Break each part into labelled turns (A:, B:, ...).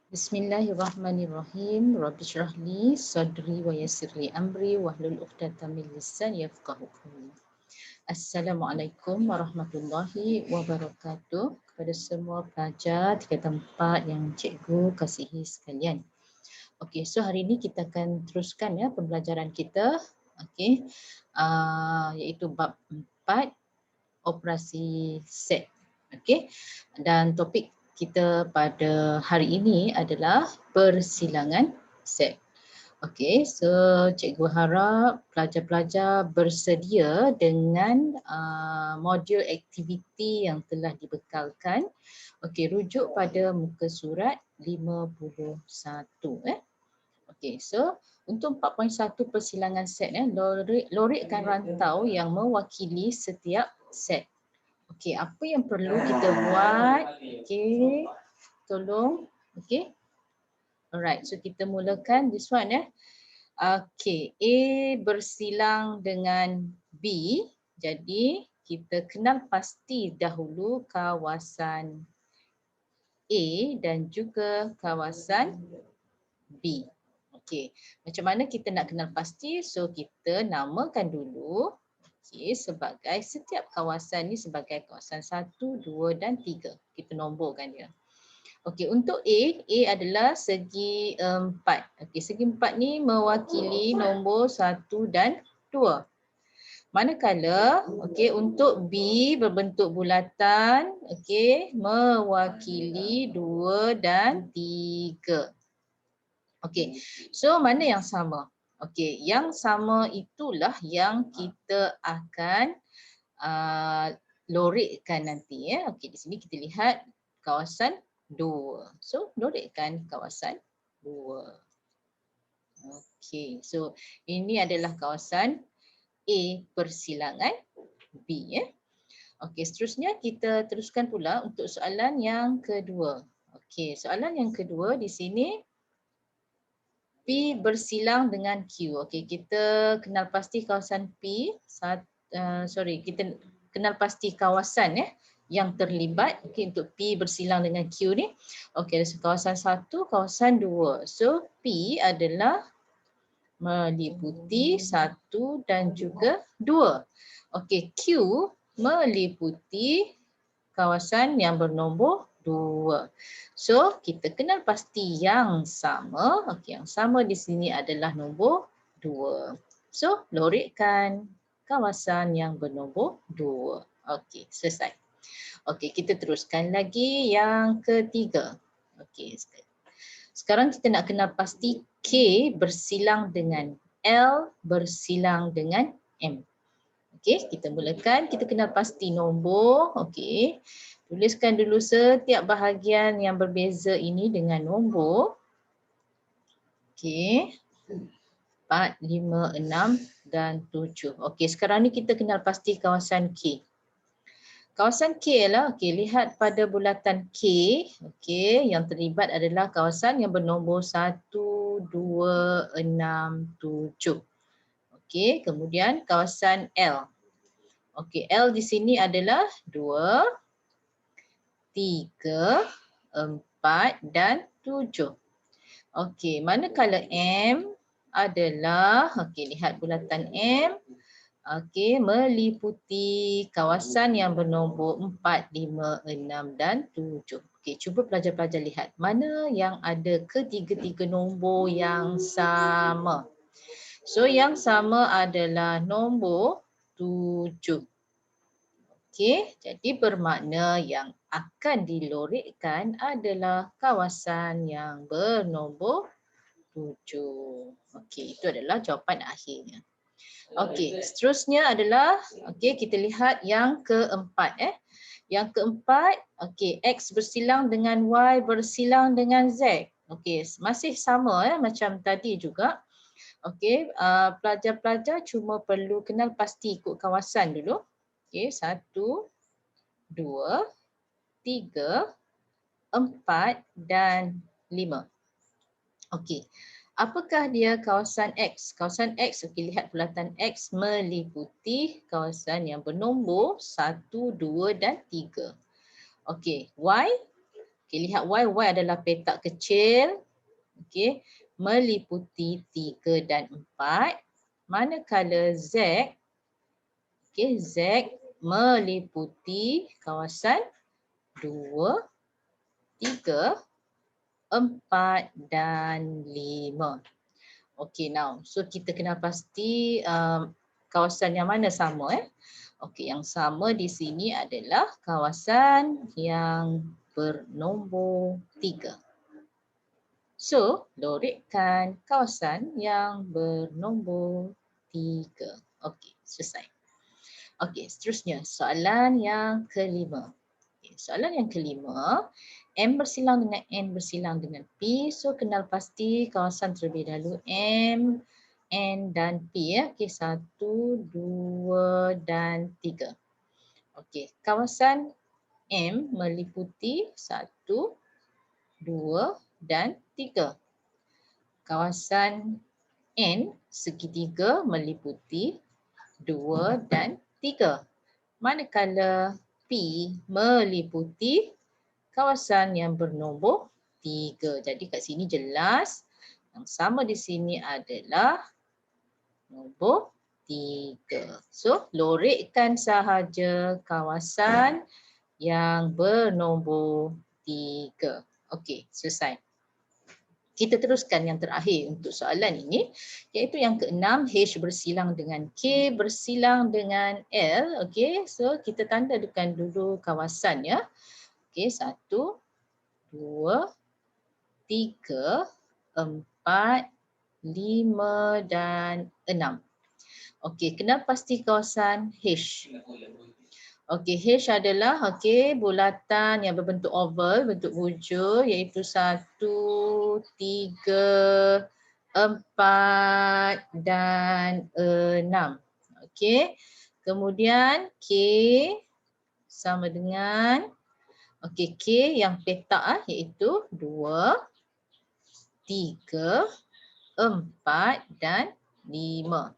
A: Bismillahirrahmanirrahim. Rabbi shrah li sadri wa yassir li amri wahlul 'uqdatam min lisani yafqahu qawli. Assalamualaikum warahmatullahi wabarakatuh kepada semua pelajar tiga tempat yang cikgu kasihi sekalian. Okey, so hari ini kita akan teruskan ya pembelajaran kita. Okey. Iaitu bab 4 operasi set. Okey. Dan topik kita pada hari ini adalah persilangan set. Okey, so cikgu harap pelajar-pelajar bersedia dengan modul aktiviti yang telah dibekalkan. Okey, rujuk pada muka surat 51. Okey, so untuk 4.1 persilangan set lorekkan rantau yang mewakili setiap set. Okey, apa yang perlu kita buat? Okey, tolong. Okey. Alright, so kita mulakan this one ya. Okey, A bersilang dengan B. Jadi kita kenal pasti dahulu kawasan A dan juga kawasan B. Okey, macam mana kita nak kenal pasti? So kita namakan dulu sebagai setiap kawasan ni sebagai kawasan 1, 2 dan 3. Kita nomborkan dia. Okey, untuk A adalah segi 4. Okey, segi 4 ni mewakili nombor 1 dan 2. Manakala untuk B berbentuk bulatan, mewakili 2 dan 3. Okey. So mana yang sama? Okey, yang sama itulah yang kita akan lorekkan nanti ya. Okey, di sini kita lihat kawasan 2. So lorekkan kawasan 2. Okey, so ini adalah kawasan A persilangan B ya. Okey, seterusnya kita teruskan pula untuk soalan yang kedua. Okey, soalan yang kedua di sini P bersilang dengan Q. Okey, kita kenal pasti kawasan P. Kita kenal pasti kawasan ya yang terlibat. Okey, untuk P bersilang dengan Q ni. Okey, kawasan 1, kawasan 2. So P adalah meliputi 1 dan juga 2. Okey, Q meliputi kawasan yang bernombor 2. So, kita kenal pasti yang sama. Okey, yang sama di sini adalah nombor 2. So, lorekkan kawasan yang bernombor 2. Okey, selesai. Okey, kita teruskan lagi yang ketiga. Okey, sekarang kita nak kenal pasti K bersilang dengan L bersilang dengan M. Okey, kita mulakan. Kita kenal pasti nombor. Okey. Tuliskan dulu setiap bahagian yang berbeza ini dengan nombor. Okey. 4, 5, 6 dan 7. Okey, sekarang ni kita kenal pasti kawasan K. Kawasan K lah, okey, lihat pada bulatan K. Okey, yang terlibat adalah kawasan yang bernombor 1, 2, 6, 7. Okey, kemudian kawasan L. Okey, L di sini adalah 2, 3, 4 dan 7. Okey, manakala M adalah, okey, lihat bulatan M. Okey, meliputi kawasan yang bernombor 4, 5, 6 dan 7. Okey, cuba pelajar-pelajar lihat mana yang ada ketiga-tiga nombor yang sama. So, yang sama adalah nombor 7. Okey, jadi bermakna yang akan dilorekkan adalah kawasan yang bernombor 7. Okey, itu adalah jawapan akhirnya. Okey, seterusnya adalah kita lihat yang keempat Yang keempat, X bersilang dengan Y bersilang dengan Z. Okey, masih sama macam tadi juga. Okey, pelajar-pelajar cuma perlu kenal pasti ikut kawasan dulu. Okey, 1, 2, 3, 4 dan 5. Okey. Apakah dia kawasan X? Kawasan X, lihat bulatan X meliputi kawasan yang bernombor 1, 2 dan 3. Okey, Y Okay, lihat Y. Y adalah petak kecil. Okay, meliputi 3 dan 4. Manakala Z, okay, Z meliputi kawasan 2, 3, 4 dan 5. Okay, now. So kita kena pasti kawasan yang mana sama. Okey, yang sama di sini adalah kawasan yang bernombor 3. So, lorekkan kawasan yang bernombor 3. Okey, selesai. Okey, seterusnya soalan yang kelima. Okay, soalan yang kelima, M bersilang dengan N bersilang dengan P. So, kenal pasti kawasan terlebih dahulu M, N dan P. Okey, 1, 2 dan 3. Okey, kawasan M meliputi 1, 2 dan 3. Kawasan N segitiga meliputi 2 dan 3. Manakala P meliputi kawasan yang bernombor 3. Jadi kat sini jelas yang sama di sini adalah nombor 3. So, lorekkan sahaja kawasan yang bernombor 3. Okey, selesai. Kita teruskan yang terakhir untuk soalan ini, iaitu yang keenam, H bersilang dengan K bersilang dengan L. Okey, so kita tandakan dulu kawasannya. Okey, 1, 2, 3, 4, 5 dan 6. Okey, kena pasti kawasan H. Okey, H adalah bulatan yang berbentuk oval, bentuk bujur, iaitu 1, 3, 4 dan 6. Okey. Kemudian K sama dengan K yang petak iaitu 2, 3, 4 dan 5.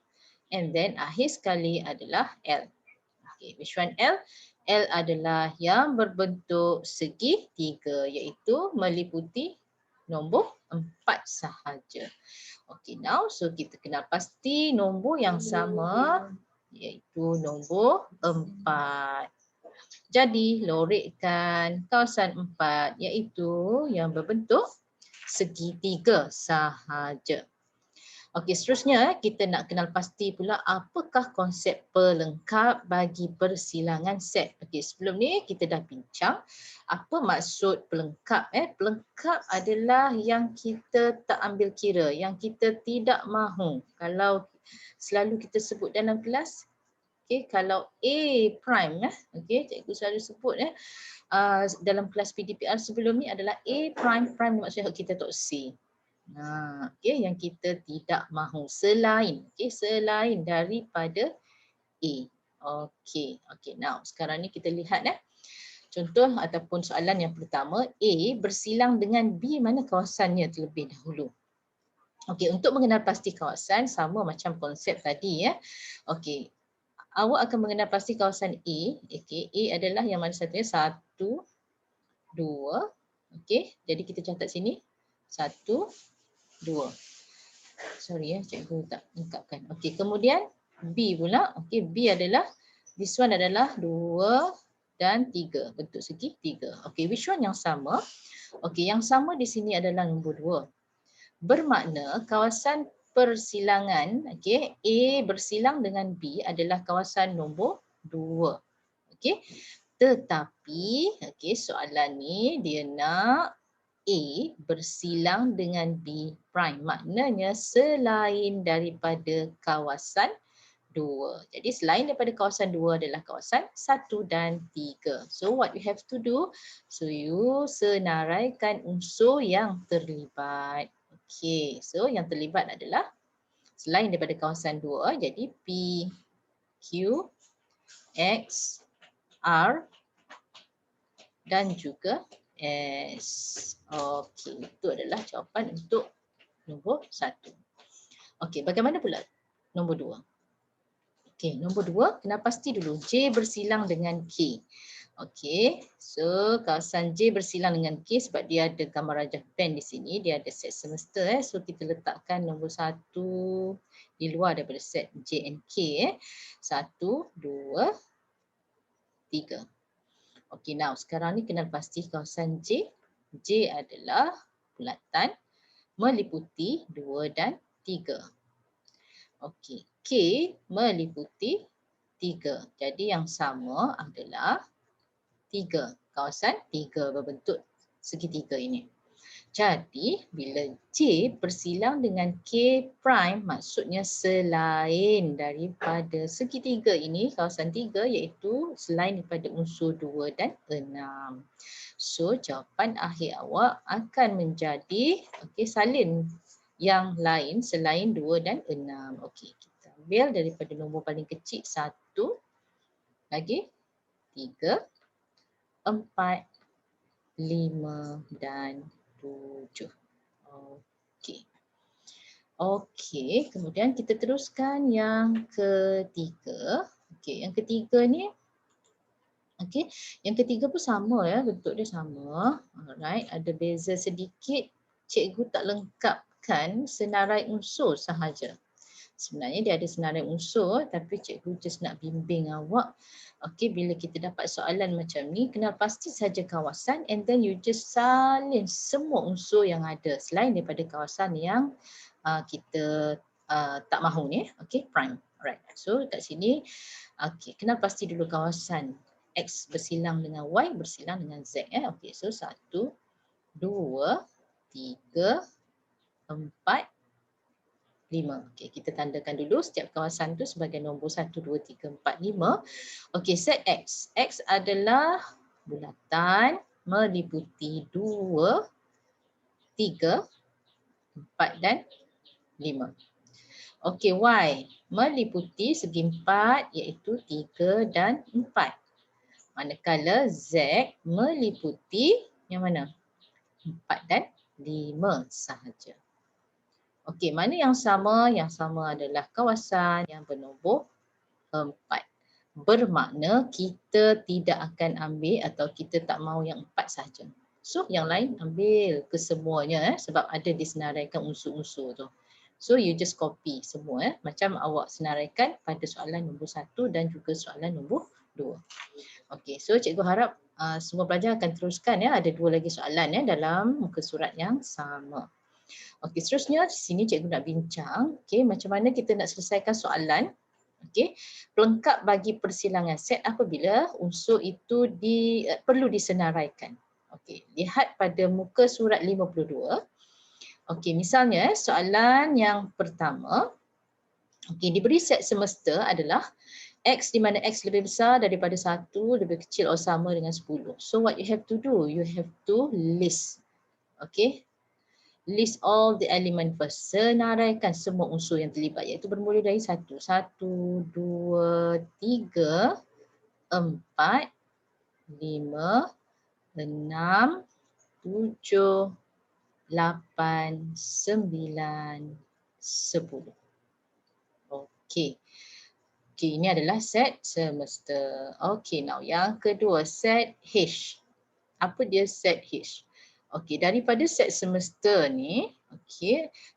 A: And then akhir sekali adalah L. Okay, which one L? L adalah yang berbentuk segitiga, iaitu meliputi nombor 4 sahaja. Okay, now so kita kenal pasti nombor yang sama, iaitu nombor 4. Jadi lorekkan kawasan 4, iaitu yang berbentuk segitiga sahaja. Okey, seterusnya kita nak kenal pasti pula apakah konsep pelengkap bagi persilangan set. Okey, sebelum ni kita dah bincang apa maksud pelengkap. Pelengkap adalah yang kita tak ambil kira, yang kita tidak mahu. Kalau selalu kita sebut dalam kelas, kalau A prime, cikgu selalu sebut dalam kelas PDPR sebelum ni adalah A prime, prime maksudnya kita tak C. Yang kita tidak mahu selain selain daripada A. Okey, now sekarang ni kita lihat contoh ataupun soalan yang pertama, A bersilang dengan B, mana kawasannya terlebih dahulu. Okey, untuk mengenal pasti kawasan sama macam konsep tadi Okey. Awak akan mengenal pasti kawasan A. A adalah yang mana satunya 1, 2. Okey, jadi kita catat sini 1, 2. Sorry cikgu tak lengkapkan. Okey, kemudian B pula. Okey, B adalah this one adalah 2 dan 3, bentuk segitiga. Okey, which one yang sama? Okey, yang sama di sini adalah nombor 2. Bermakna kawasan persilangan A bersilang dengan B adalah kawasan nombor 2. Okey. Tetapi soalan ni dia nak A bersilang dengan B prime. Maknanya selain daripada kawasan 2. Jadi selain daripada kawasan 2 adalah kawasan 1 dan 3. So what you have to do? So you senaraikan unsur yang terlibat. Okey, so yang terlibat adalah selain daripada kawasan 2, jadi P, Q, X, R dan juga S. Okey, itu adalah jawapan untuk nombor 1. Okey, bagaimana pula nombor 2? Okey, nombor 2 kena pasti dulu J bersilang dengan K. Okey, so kawasan J bersilang dengan K sebab dia ada gambar rajah band di sini, dia ada set semester so kita letakkan nombor 1 di luar daripada set J and K 1, 2, 3. Okey, now sekarang ni kenal pasti kawasan J. J adalah bulatan meliputi 2 dan 3. Okey, K meliputi 3. Jadi yang sama adalah 3. Kawasan 3 berbentuk segitiga ini. Jadi bila J bersilang dengan K prime maksudnya selain daripada segitiga ini, kawasan 3 iaitu selain daripada unsur 2 dan 6. So jawapan akhir awak akan menjadi salin yang lain selain 2 dan 6. Okey, kita ambil daripada nombor paling kecil 1 lagi 3, 4, 5 dan 7. Okey. Okey, kemudian kita teruskan yang ketiga. Okey, yang ketiga ni yang ketiga pun sama ya, bentuk dia sama. Alright, ada beza sedikit. Cikgu tak lengkapkan senarai unsur sahaja. Sebenarnya dia ada senarai unsur tapi cikgu just nak bimbing awak. Okey, bila kita dapat soalan macam ni, kenal pasti saja kawasan and then you just salin semua unsur yang ada selain daripada kawasan yang kita tak mahu ni. Okey, prime. Alright. So kat sini kenal pasti dulu kawasan X bersilang dengan Y bersilang dengan Z. Okey, so 1, 2, 3, 4, 5. Okey, kita tandakan dulu setiap kawasan tu sebagai nombor 1, 2, 3, 4, 5. Okey, set X. X adalah bulatan meliputi 2, 3, 4 dan 5. Okey, Y meliputi segi 4 iaitu 3 dan 4. Manakala Z meliputi yang mana? 4 dan 5 sahaja. Okey, mana yang sama? Yang sama adalah kawasan yang bernombor 4. Bermakna kita tidak akan ambil atau kita tak mahu yang 4 sahaja. So yang lain ambil kesemuanya sebab ada disenaraikan unsur-unsur tu. So you just copy semua macam awak senaraikan pada soalan nombor 1 dan juga soalan nombor 2. Okey, so cikgu harap semua pelajar akan teruskan ada 2 lagi soalan dalam muka surat yang sama. Okey, seterusnya di sini cikgu nak bincang macam mana kita nak selesaikan soalan pelengkap bagi persilangan set apabila unsur itu perlu disenaraikan. Okey, lihat pada muka surat 52. Okey, misalnya soalan yang pertama diberi set semesta adalah X di mana X lebih besar daripada 1, lebih kecil atau sama dengan 10. So what you have to do? You have to list. List all the element first. Senaraikan semua unsur yang terlibat iaitu bermula dari 1. 1, 2, 3, 4, 5, 6, 7, 8, 9, 10. Okey. Okey, ini adalah set semesta. Okey, now yang kedua set H. Apa dia set H? Okey, daripada set semesta ni,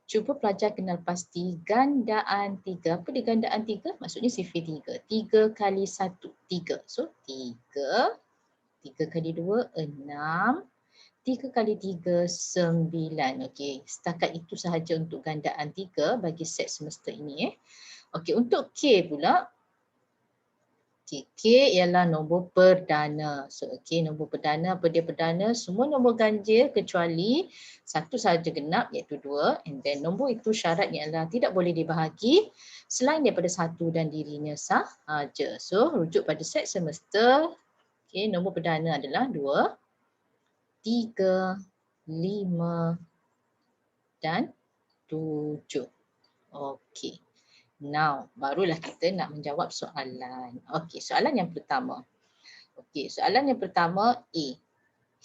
A: cuba pelajar kenal pasti gandaan 3. Apa dia gandaan 3? Maksudnya sifir 3. 3 kali 1, 3. So 3, 3 kali 2, 6. 3 kali 3, 9. Okey, setakat itu sahaja untuk gandaan 3 bagi set semesta ini. Okey, untuk K pula. K ialah nombor perdana. So nombor perdana, apa dia perdana? Semua nombor ganjil kecuali satu sahaja genap iaitu 2. And then nombor itu syaratnya adalah tidak boleh dibahagi selain daripada 1 dan dirinya sahaja. So rujuk pada set semesta, nombor perdana adalah 2, 3, 5 dan 7. Okey. Now, barulah kita nak menjawab soalan. Okey, soalan yang pertama. Okey, soalan yang pertama A.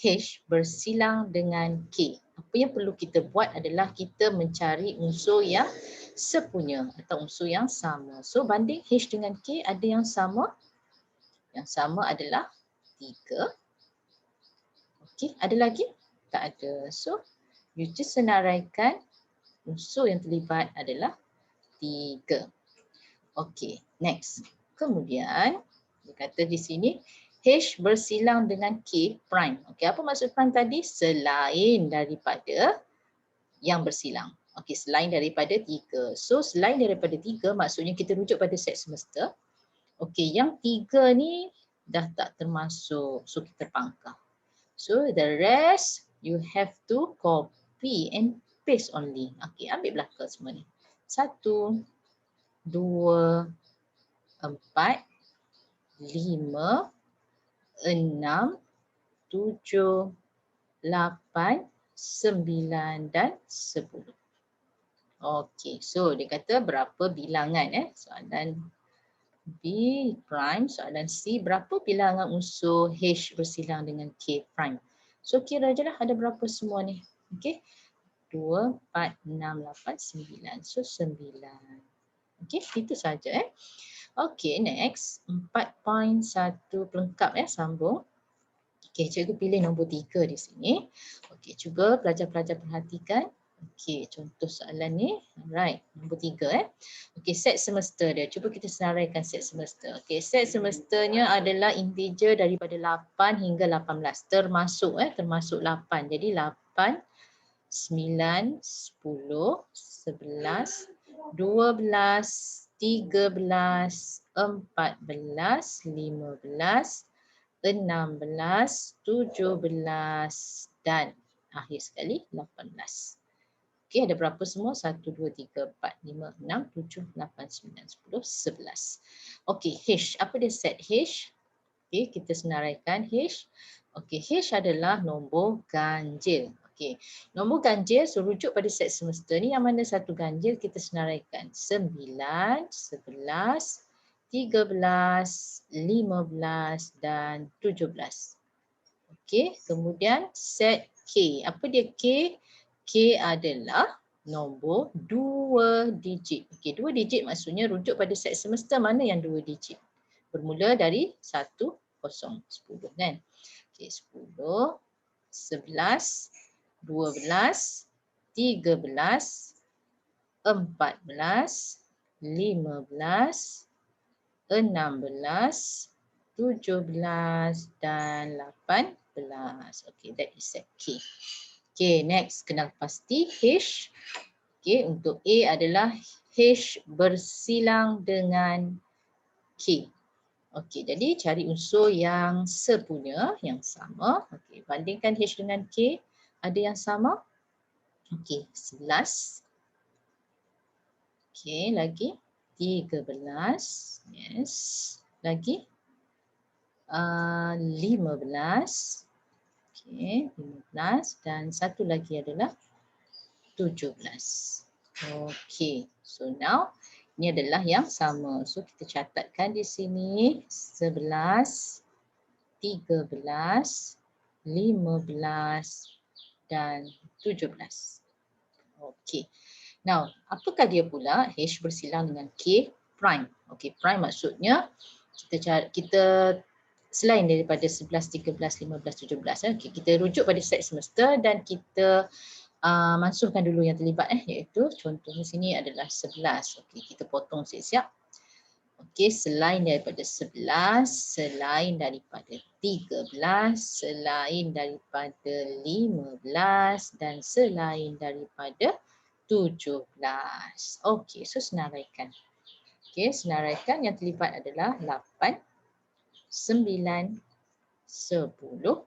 A: H bersilang dengan K. Apa yang perlu kita buat adalah kita mencari unsur yang sepunya atau unsur yang sama. So, banding H dengan K ada yang sama. Yang sama adalah 3. Okey, ada lagi? Tak ada. So, you just senaraikan unsur yang terlibat adalah 3. Okey, next. Kemudian, dia kata di sini, H bersilang dengan K prime. Okey, apa maksud prime tadi? Selain daripada yang bersilang. Okey, selain daripada 3. So, selain daripada 3, maksudnya kita rujuk pada set semesta. Okey, yang 3 ni dah tak termasuk. So, kita pangkal. So, the rest, you have to copy and paste only. Okey, ambil belakang semua ni. 1, 2, 4, 5, 6, 7, 8, 9 dan 10. Okey, so dia kata berapa bilangan soalan B prime, soalan C berapa bilangan unsur H bersilang dengan K prime. So kira je lah ada berapa semua ni. Okey. 2, 4, 6, 8, 9. So 9. Okey, itu saja Okey, next 4.1 pelengkap sambung. Okey, cikgu pilih nombor 3 di sini. Okey, cuba pelajar-pelajar perhatikan. Okey, contoh soalan ni. Alright, nombor 3 Okey, set semester dia. Cuba kita senaraikan set semester. Okey, set semesternya adalah integer daripada 8 hingga 18. Termasuk 8. Jadi 8, 9, 10, 11, 12, 13, 14, 15, 16, 17 dan akhir sekali 18. Okey, ada berapa semua? 1, 2, 3, 4, 5, 6, 7, 8, 9, 10, 11. Okey, H. Apa dia set H? Okey, kita senaraikan H. Okey, H adalah nombor ganjil. Okey, nombor ganjil rujuk pada set semester ni yang mana satu ganjil kita senaraikan 9, 11, 13, 15 dan 17. Okey, kemudian set K. Apa dia K? K adalah nombor 2 digit. Okey, 2 digit maksudnya rujuk pada set semester mana yang 2 digit. Bermula dari 1, 0, 10 kan. Okey, 10, 11, 12, 13, 14, 15, 16, 17 dan 18. Okey, that is set K. Okey, next kenal pasti H. Okey, untuk A adalah H bersilang dengan K. Okey, jadi cari unsur yang sepunya, yang sama. Okey, bandingkan H dengan K. Ada yang sama? Okey, 11. Okey, lagi 13. Yes. Lagi 15. Okey, 15 dan satu lagi adalah 17. Okey, so now ini adalah yang sama. So kita catatkan di sini 11, 13, 15 dan 17. Okey. Now, apakah dia pula H bersilang dengan K prime? Okey, prime maksudnya kita selain daripada 11, 13, 15, 17. Okay, kita rujuk pada set semester dan kita mansuhkan dulu yang terlibat iaitu contohnya sini adalah 11. Okey, kita potong siap-siap. Okey, selain daripada 11, selain daripada 13, selain daripada 15 dan selain daripada 17. Okey, so senaraikan. Okey, senaraikan yang terlibat adalah 8, 9, 10,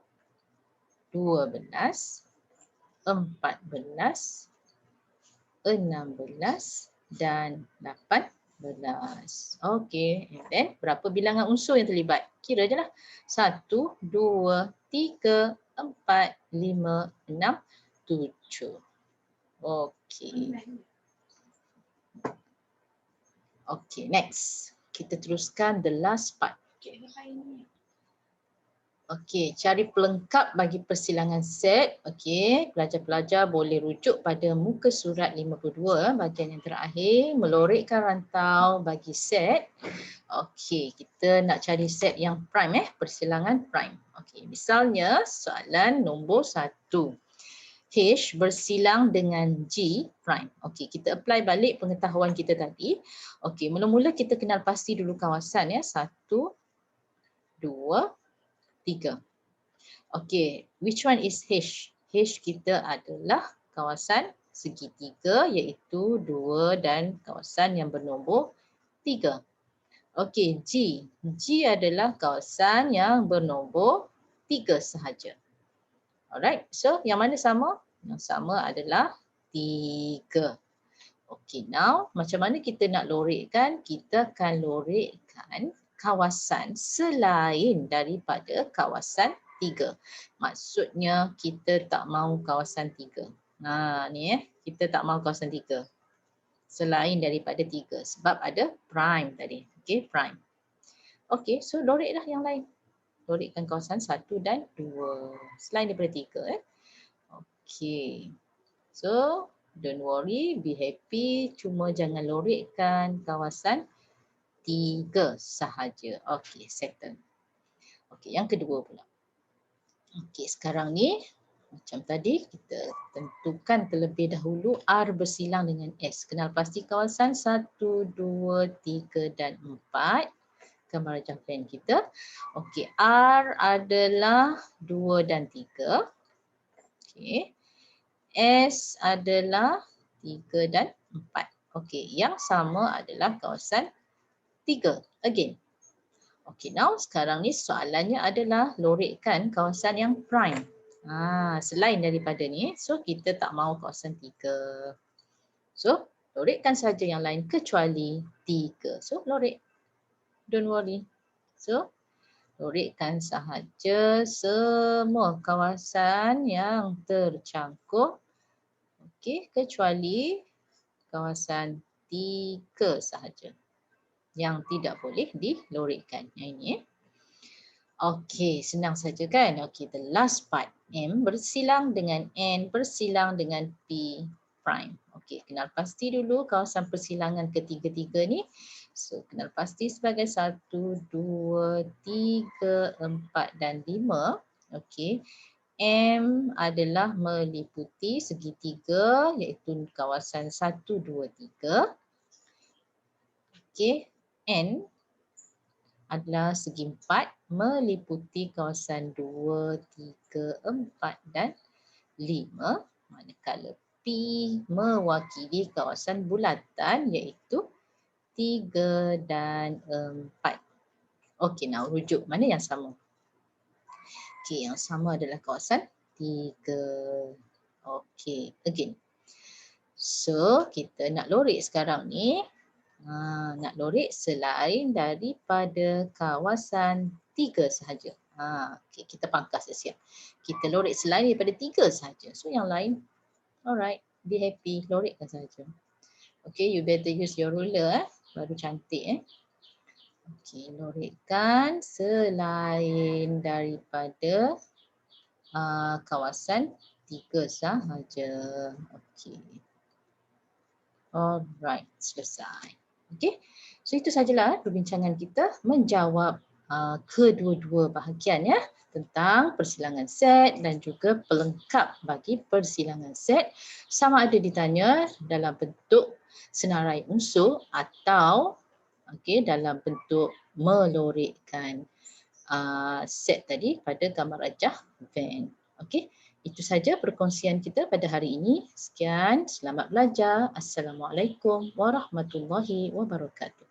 A: 12, 14, 16 dan 18. Okey, and then berapa bilangan unsur yang terlibat? Kira je lah. 1, 2, 3, 4, 5, 6, 7. Okey. Okey, next. Kita teruskan the last part. Okey, cari pelengkap bagi persilangan set. Okey, pelajar-pelajar boleh rujuk pada muka surat 52 bahagian yang terakhir, melorikkan rantau bagi set. Okey, kita nak cari set yang prime persilangan prime. Okey, misalnya soalan nombor 1. H bersilang dengan G prime. Okey, kita apply balik pengetahuan kita tadi. Okey, mula-mula kita kenal pasti dulu kawasan 1, 2, 3. Okey, which one is H? H kita adalah kawasan segitiga iaitu 2 dan kawasan yang bernombor 3. Okey, G. G adalah kawasan yang bernombor 3 sahaja. Alright, so yang mana sama? Yang sama adalah 3. Okey, now macam mana kita nak lorikkan? Kita akan lorikkan kawasan selain daripada kawasan 3. Maksudnya kita tak mahu kawasan 3. Ni kita tak mahu kawasan 3. Selain daripada 3 sebab ada prime tadi. Okey, prime. Okey, so loriklah yang lain. Lorikkan kawasan 1 dan 2. Selain daripada 3. Okey. So, don't worry, be happy. Cuma jangan lorikkan kawasan 3 sahaja. Okey, settle. Okey, yang kedua pula. Okey, sekarang ni macam tadi kita tentukan terlebih dahulu R bersilang dengan S. Kenal pasti kawasan 1, 2, 3 dan 4. Gambar rajah pen kita. Okey, R adalah 2 dan 3. Okey. S adalah 3 dan 4. Okey, yang sama adalah kawasan 3. Again. Okey, now sekarang ni soalannya adalah lorikkan kawasan yang prime. Selain daripada ni, so kita tak mahu kawasan 3. So, lorikkan saja yang lain kecuali 3. So, lorik. Don't worry. So, lorikkan sahaja semua kawasan yang tercangkup. Okey, kecuali kawasan 3 sahaja yang tidak boleh dilorikkan. Yang ini. Okey, senang saja kan? Okey, the last part. M bersilang dengan N bersilang dengan P prime. Okey, kenal pasti dulu kawasan persilangan ketiga-tiga ni. So, kenal pasti sebagai 1, 2, 3, 4 dan 5. Okey. M adalah meliputi segitiga iaitu kawasan 1, 2, 3. Okey, N adalah segi 4 meliputi kawasan 2, 3, 4 dan 5. Manakala P mewakili kawasan bulatan iaitu 3 dan 4. Okey, now rujuk mana yang sama? Okey, yang sama adalah kawasan 3. Okey, again. So, kita nak lorik sekarang ni. Nak lorik selain daripada kawasan 3 sahaja. Okay, kita pangkas siap. Kita lorik selain daripada 3 sahaja. So yang lain, alright, be happy, lorikkan sahaja. Okay, you better use your ruler baru cantik Okay, lorikkan selain daripada kawasan 3 sahaja. Okay. Alright, selesai. Okay, so itu sajalah perbincangan kita menjawab kedua-dua bahagian tentang persilangan set dan juga pelengkap bagi persilangan set sama ada ditanya dalam bentuk senarai unsur atau dalam bentuk melorikkan set tadi pada gambar rajah Venn. Okay. Itu saja perkongsian kita pada hari ini. Sekian, selamat belajar. Assalamualaikum warahmatullahi wabarakatuh.